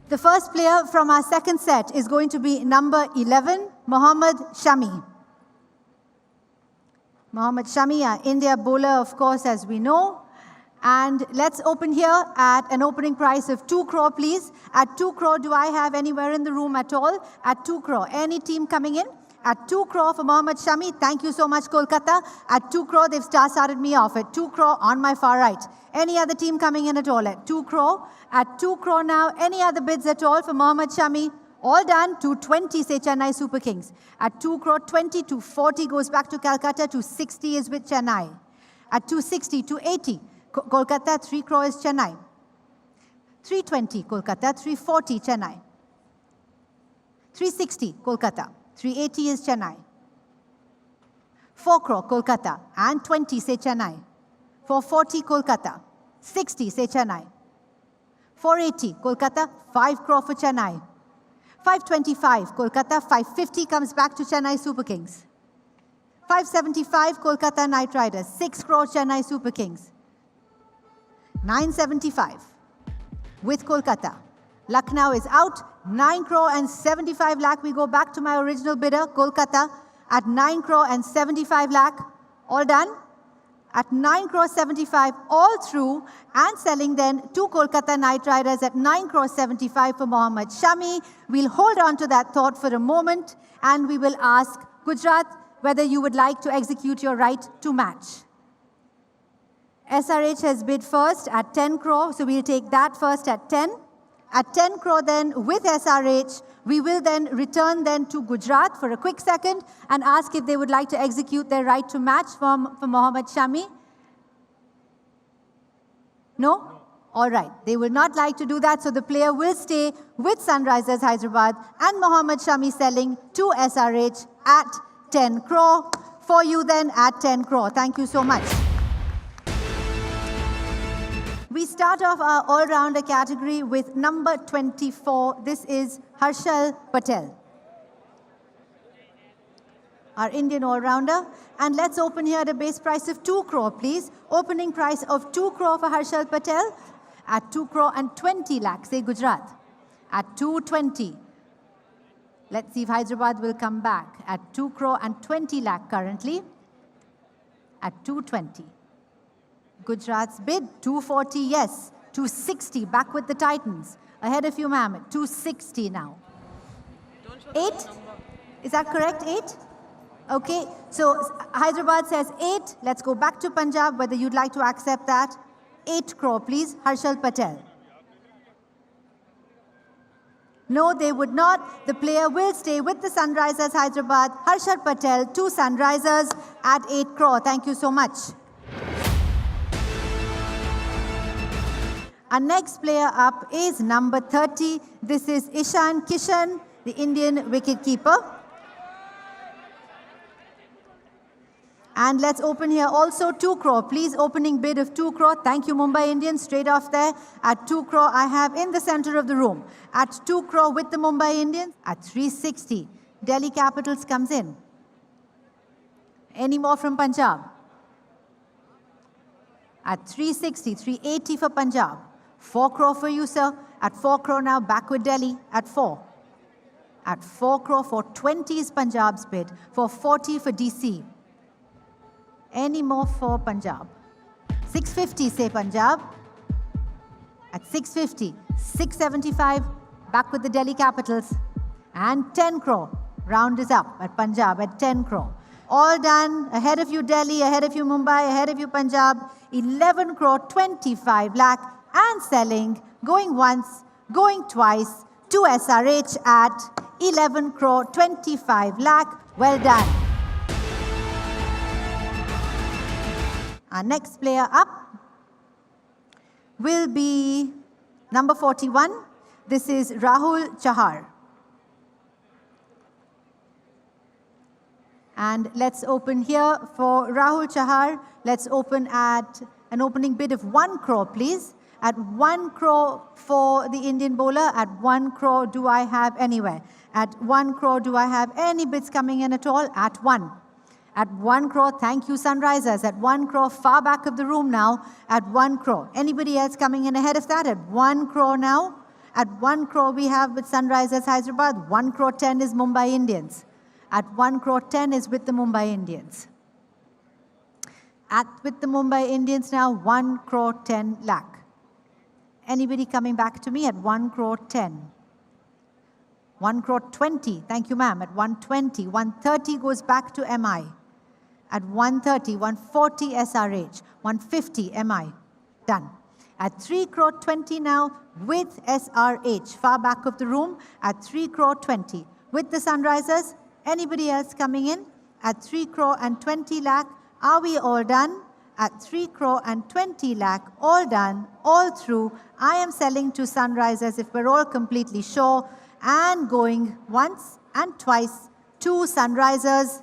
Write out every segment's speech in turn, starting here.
The first player from our second set is going to be number 11, Mohammad Shami. Mohammad Shami, our India bowler, of course, as we know. And let's open here at an opening price of 2 crore, please. At 2 crore, do I have anywhere in the room at all? At 2 crore. Any team coming in? At 2 crore for Mohammad Shami. Thank you so much, Kolkata. At 2 crore, they've started me off. At 2 crore on my far right. Any other team coming in at all? At 2 crore. At 2 crore now. Any other bids at all for Mohammad Shami? All done. 220, say Chennai Super Kings. At 2 crore 20, 240 goes back to Calcutta. 260 is with Chennai. At 260, 280. Kolkata, 3 crore is Chennai. 320, Kolkata, 340, Chennai. 360, Kolkata. 380 is Chennai. 4 crore, Kolkata. And 20, say Chennai. 440, Kolkata. 60, say Chennai. 480, Kolkata. 5 crore for Chennai. 525, Kolkata. 550 comes back to Chennai Super Kings. 575, Kolkata Knight Riders. 6 crore, Chennai Super Kings. 975 with Kolkata. Lucknow is out. 9 crore and 75 lakh. We go back to my original bidder, Kolkata, at 9 crore and 75 lakh. All done. At 9 crore 75, all through, and selling then to Kolkata Knight Riders at 9 crore 75 for Mohammad Shami. We'll hold on to that thought for a moment, and we will ask Gujarat whether you would like to execute your right to match. SRH has bid first at 10 crore, so we'll take that first at 10. At 10 crore then with SRH, we will then return then to Gujarat for a quick second and ask if they would like to execute their right to match for Mohammad Shami. No? All right. They will not like to do that, so the player will stay with Sunrisers Hyderabad and Mohammad Shami selling to SRH at 10 crore. For you then at 10 crore. Thank you so much. We start off our all-rounder category with number 24. This is Harshal Patel, our Indian all-rounder. And let's open here at a base price of 2 crore, please. Opening price of 2 crore for Harshal Patel at 2 crore and 20 lakhs, say Gujarat. At 220. Let's see if Hyderabad will come back. At 2 crore and 20 lakh currently. At 220. Gujarat's bid, 240, yes. 260, back with the Titans. Ahead of you, ma'am. 260 now. 8? Is that correct? 8? Okay, so Hyderabad says 8. Let's go back to Punjab, whether you'd like to accept that. 8 crore, please. Harshal Patel. No, they would not. The player will stay with the Sunrisers Hyderabad. Harshal Patel to Sunrisers at 8 crore. Thank you so much. Our next player up is number 30. This is Ishan Kishan, the Indian wicketkeeper. And let's open here also 2 crore. Please, opening bid of 2 crore. Thank you, Mumbai Indians. Straight off there. At 2 crore, I have in the center of the room. At 2 crore with the Mumbai Indians. At 360, Delhi Capitals comes in. Any more from Punjab? At 360, 380 for Punjab. 4 crore for you, sir. At 4 crore now, back with Delhi at 4. At 4 crore, 420 is Punjab's bid. 440 for DC. Any more for Punjab? 650, say Punjab. At 650, 675, back with the Delhi Capitals. And 10 crore, round is up at Punjab at 10 crore. All done. Ahead of you, Delhi. Ahead of you, Mumbai. Ahead of you, Punjab. 11 crore, 25 lakh. And selling, going once, going twice, to SRH at 11 crore, 25 lakh. Well done. Our next player up will be number 41. This is Rahul Chahar. And let's open here for Rahul Chahar. Let's open at an opening bid of 1 crore, please. At 1 crore for the Indian bowler. At 1 crore, do I have anywhere? At 1 crore, do I have any bids coming in at all? At 1. At 1 crore, thank you, Sunrisers. At 1 crore, far back of the room now. At 1 crore. Anybody else coming in ahead of that? At 1 crore now. At 1 crore, we have with Sunrisers Hyderabad. 1 crore 10 is Mumbai Indians. At 1 crore 10 is with the Mumbai Indians. With the Mumbai Indians now, 1 crore 10 lakh. Anybody coming back to me at 1 crore 10? 1 crore 20, thank you ma'am, at 120. 130 goes back to MI. At 130, 140 SRH, 150 MI, done. At 3 crore 20 now with SRH, far back of the room, at 3 crore 20. With the Sunrisers, anybody else coming in? At 3 crore and 20 lakh, are we all done? At 3 crore and 20 lakh, all done, all through. I am selling to Sunrisers if we're all completely sure, and going once and twice to Sunrisers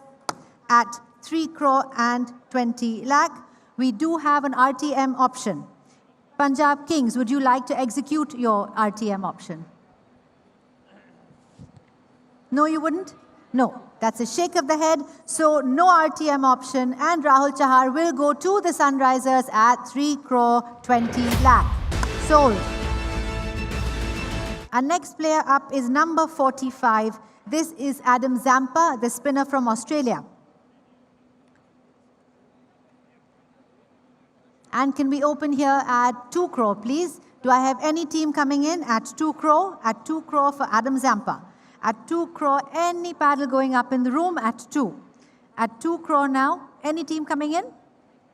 at 3 crore and 20 lakh. We do have an RTM option. Punjab Kings, would you like to execute your RTM option? No, you wouldn't? No, that's a shake of the head. So no RTM option, and Rahul Chahar will go to the Sunrisers at 3 crore 20 lakh. Sold. Our next player up is number 45. This is Adam Zampa, the spinner from Australia. And can we open here at 2 crore, please? Do I have any team coming in at 2 crore? At 2 crore for Adam Zampa. At 2 crore, any paddle going up in the room at 2. At 2 crore now, any team coming in?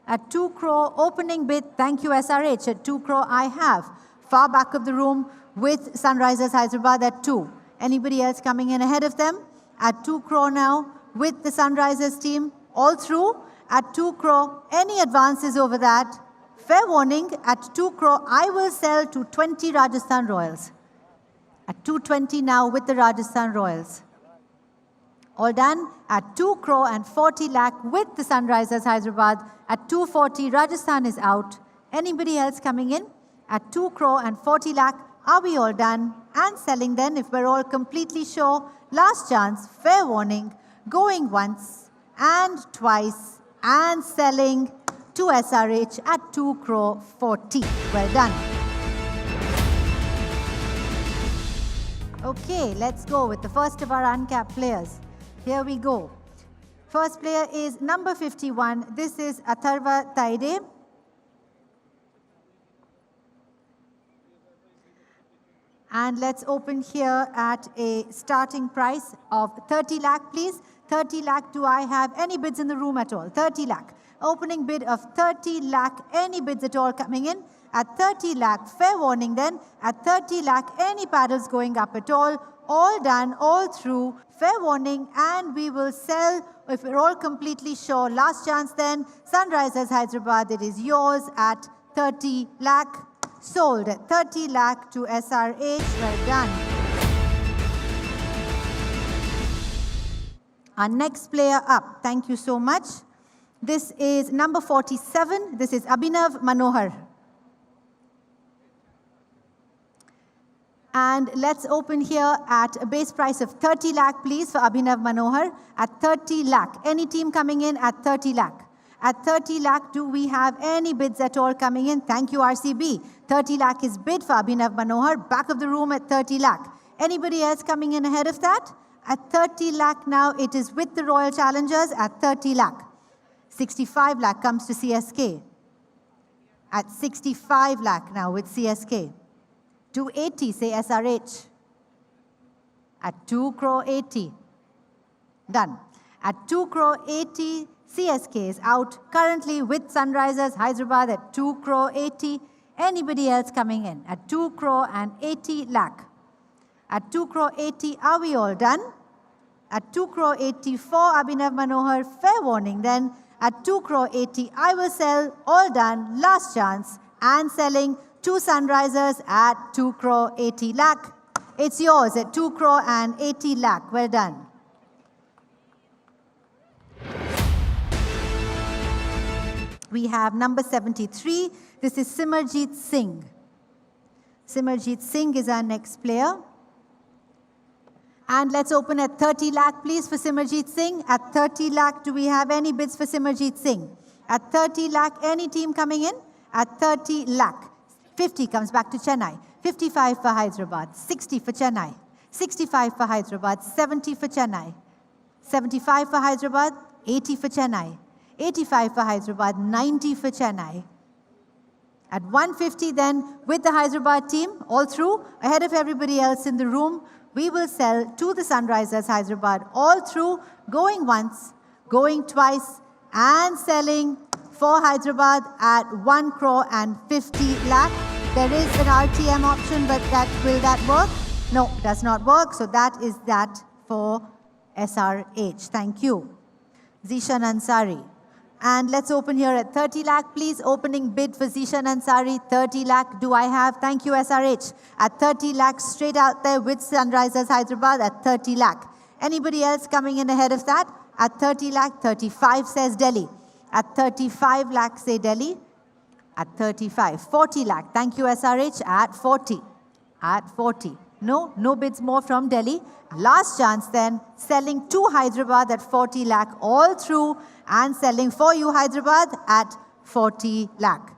At 2 crore, opening bid, thank you SRH. At 2 crore, I have. Far back of the room with Sunrisers Hyderabad at 2. Anybody else coming in ahead of them? At 2 crore now with the Sunrisers team, all through. At 2 crore, any advances over that? Fair warning, at 2 crore, I will sell to 20 Rajasthan Royals. At 220 now with the Rajasthan Royals. All done at 2 crore and 40 lakh with the Sunrisers Hyderabad. At 240, Rajasthan is out. Anybody else coming in? At 2 crore and 40 lakh, are we all done? And selling then, if we're all completely sure. Last chance, fair warning, going once and twice and selling to SRH at 2 crore 40. Well done. Okay, let's go with the first of our uncapped players. Here we go. First player is number 51. This is Atharva Taide. And let's open here at a starting price of 30 lakh, please. 30 lakh, do I have any bids in the room at all? 30 lakh. Opening bid of 30 lakh, any bids at all coming in? At 30 lakh, fair warning then. At 30 lakh, any paddles going up at all done, all through, fair warning, and we will sell if we're all completely sure. Last chance then, Sunrisers Hyderabad, it is yours at 30 lakh. Sold at 30 lakh to SRH. Well done. Our next player up. Thank you so much. This is number 47. This is Abhinav Manohar. And let's open here at a base price of 30 lakh, please, for Abhinav Manohar. At 30 lakh. Any team coming in at 30 lakh? At 30 lakh, do we have any bids at all coming in? Thank you, RCB. 30 lakh is bid for Abhinav Manohar. Back of the room at 30 lakh. Anybody else coming in ahead of that? At 30 lakh now, it is with the Royal Challengers at 30 lakh. 65 lakh comes to CSK. At 65 lakh now with CSK. 280, say SRH. At 2 crore 80. Done. At 2 crore 80, CSK is out currently with Sunrisers Hyderabad at 2 crore 80. Anybody else coming in? At 2 crore and 80 lakh. At 2 crore 80, are we all done? At 2 crore 80 for Abhinav Manohar, fair warning then. At 2 crore 80, I will sell, all done, last chance, and selling to Sunrisers at 2 crore 80 lakh. It's yours at 2 crore and 80 lakh. Well done. We have number 73. This is Simarjeet Singh. Simarjeet Singh is our next player. And let's open at 30 lakh, please, for Simarjeet Singh. At 30 lakh, do we have any bids for Simarjeet Singh? At 30 lakh, any team coming in? At 30 lakh. 50 comes back to Chennai. 55 for Hyderabad, 60 for Chennai, 65 for Hyderabad, 70 for Chennai, 75 for Hyderabad, 80 for Chennai, 85 for Hyderabad, 90 for Chennai. At 150 then, with the Hyderabad team, all through, ahead of everybody else in the room, we will sell to the Sunrisers Hyderabad, all through, going once, going twice, and selling for Hyderabad at 1 crore and 50 lakh. There is an RTM option, but will that work? No, it does not work. So that is that for SRH. Thank you. Zishan Ansari. And let's open here at 30 lakh, please. Opening bid for Zishan Ansari, 30 lakh. Do I have? Thank you, SRH. At 30 lakh, straight out there with Sunrisers Hyderabad at 30 lakh. Anybody else coming in ahead of that? At 30 lakh, 35 says Delhi. At 35 lakh, say Delhi. At 35, 40 lakh. Thank you, SRH. At 40. At 40. No bids more from Delhi. Last chance then, selling to Hyderabad at 40 lakh, all through, and selling for you, Hyderabad, at 40 lakh.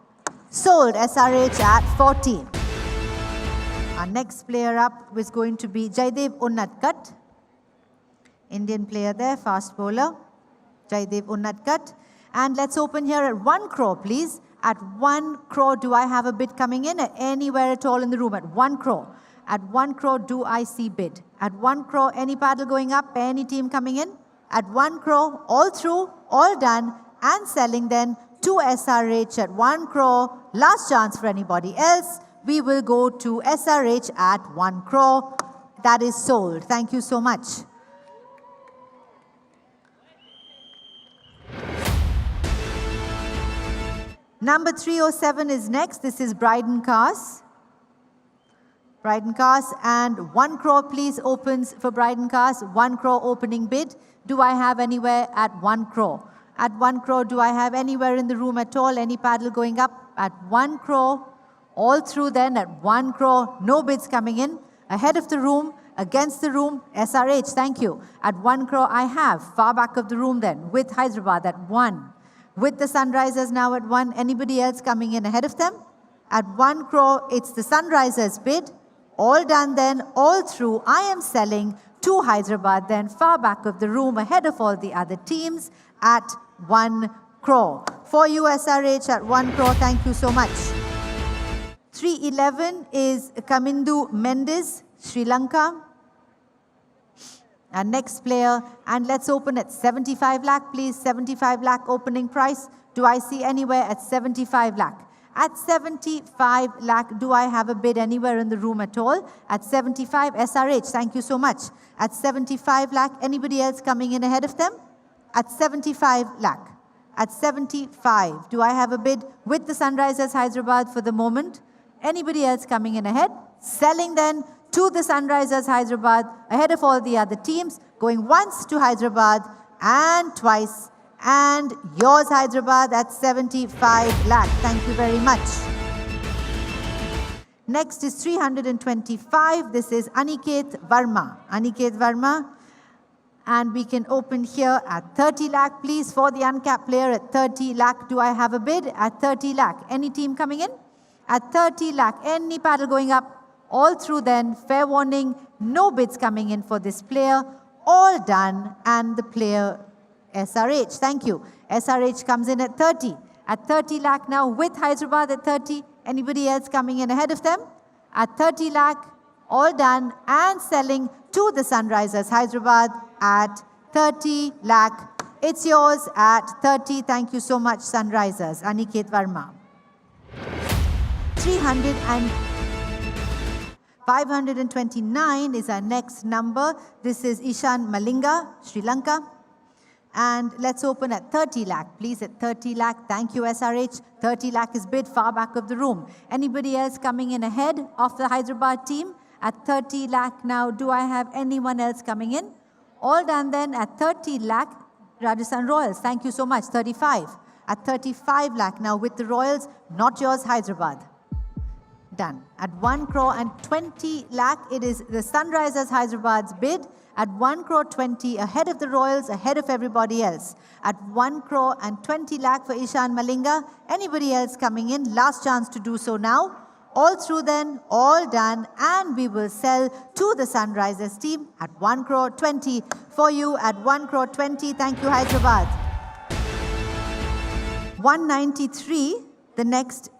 Sold, SRH at 40. Our next player up was going to be Jaidev Unnatkat. Indian player there, fast bowler. Jaidev Unnatkat. And let's open here at 1 crore, please. At 1 crore, do I have a bid coming in? Anywhere at all in the room, at 1 crore. At 1 crore, do I see bid? At 1 crore, any paddle going up, any team coming in? At 1 crore, all through, all done, and selling then to SRH at 1 crore. Last chance for anybody else. We will go to SRH at 1 crore. That is sold. Thank you so much. Number 307 is next. This is Bryden Cars. Bryden Cars, and 1 crore please opens for Bryden Cars. 1 crore opening bid. Do I have anywhere at 1 crore? At 1 crore, do I have anywhere in the room at all? Any paddle going up? At 1 crore, all through then at 1 crore, no bids coming in. Ahead of the room, against the room, SRH, thank you. At 1 crore, I have far back of the room then with Hyderabad at 1. With the Sunrisers now at 1. Anybody else coming in ahead of them? At 1 crore, it's the Sunrisers bid. All done then, all through. I am selling to Hyderabad then, far back of the room, ahead of all the other teams at 1 crore. For you, SRH, at 1 crore, thank you so much. 311 is Kamindu Mendes, Sri Lanka. Our next player, and let's open at 75 lakh, please. 75 lakh opening price. Do I see anywhere at 75 lakh? At 75 lakh, do I have a bid anywhere in the room at all? At 75, SRH, thank you so much. At 75 lakh, anybody else coming in ahead of them? At 75 lakh. At 75, do I have a bid with the Sunrisers Hyderabad for the moment? Anybody else coming in ahead? Selling then to the Sunrisers Hyderabad, ahead of all the other teams, going once to Hyderabad and twice. And yours, Hyderabad, at 75 lakh. Thank you very much. Next is 325. This is Aniket Verma. Aniket Verma. And we can open here at 30 lakh, please, for the uncapped player at 30 lakh. Do I have a bid? At 30 lakh. Any team coming in? At 30 lakh. Any paddle going up? All through then. Fair warning. No bids coming in for this player. All done. And the player SRH, thank you. SRH comes in at 30. At 30 lakh now with Hyderabad at 30. Anybody else coming in ahead of them? At 30 lakh, all done and selling to the Sunrisers Hyderabad at 30 lakh. It's yours at 30. Thank you so much, Sunrisers. Aniket Verma. 529 is our next number. This is Ishan Malinga, Sri Lanka. And let's open at 30 lakh, please, at 30 lakh. Thank you, SRH. 30 lakh is bid far back of the room. Anybody else coming in ahead of the Hyderabad team? At 30 lakh now, do I have anyone else coming in? All done then at 30 lakh, Rajasthan Royals. Thank you so much, 35. At 35 lakh now with the Royals, not yours, Hyderabad. Done. At 1 crore and 20 lakh, it is the Sunrisers Hyderabad's bid. At 1 crore 20, ahead of the Royals, ahead of everybody else. At 1 crore and 20 lakh for Ishan Malinga. Anybody else coming in? Last chance to do so now. All through then, all done, and we will sell to the Sunrisers team at 1 crore 20 for you at 1 crore 20. Thank you, Hyderabad. 193, the next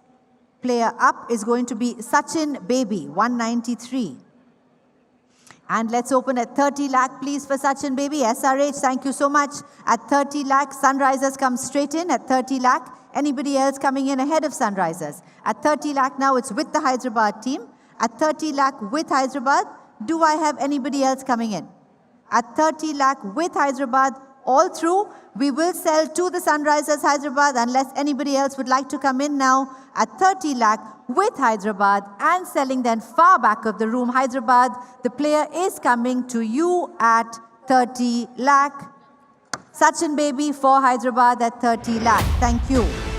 player up is going to be Sachin Baby, 193. And let's open at 30 lakh, please, for Sachin Baby. SRH, thank you so much. At 30 lakh, Sunrisers come straight in at 30 lakh. Anybody else coming in ahead of Sunrisers? At 30 lakh now, it's with the Hyderabad team. At 30 lakh with Hyderabad, do I have anybody else coming in? At 30 lakh with Hyderabad, all through, we will sell to the Sunrisers Hyderabad unless anybody else would like to come in now. At 30 lakh with Hyderabad and selling then far back of the room, Hyderabad, the player is coming to you at 30 lakh. Sachin Baby for Hyderabad at 30 lakh. Thank you.